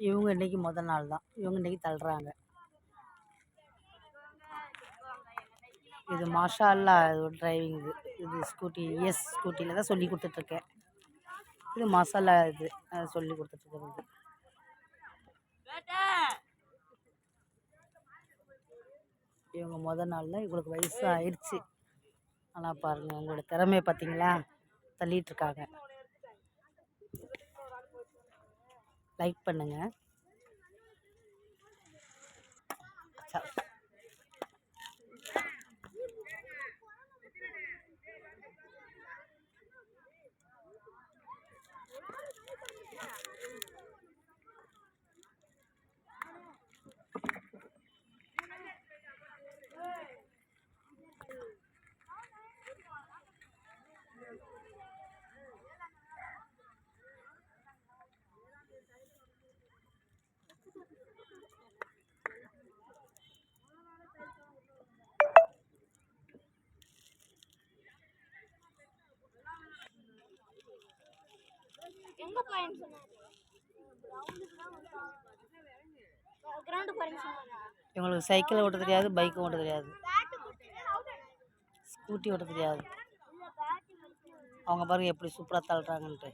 இவங்க இன்றைக்கி முதல் நாள் தான். இவங்க இன்றைக்கி தள்ளுறாங்க. இது மாஷா அல்லா டிரைவிங். இது ஸ்கூட்டி ஸ்கூட்டியில் தான் சொல்லி கொடுத்துட்ருக்கேன். இது மசாலா இது சொல்லி கொடுத்துட்ருக்குறது. இவங்க முதல் நாளில் இவங்களுக்கு வயசு ஆயிடுச்சு. ஆனால் பாருங்கள், உங்களோட திறமையை பார்த்தீங்களா, தள்ளிகிட்ருக்காங்க. லைக் பண்ணுங்கள். இவங்களுக்கு சைக்கிள் ஓட்ட தெரியாது, பைக் ஓட்ட தெரியாது, ஸ்கூட்டி ஓட்ட தெரியாது. அவங்க பாருங்க எப்படி சூப்பராக தள்ளுறாங்கன்ட்டு.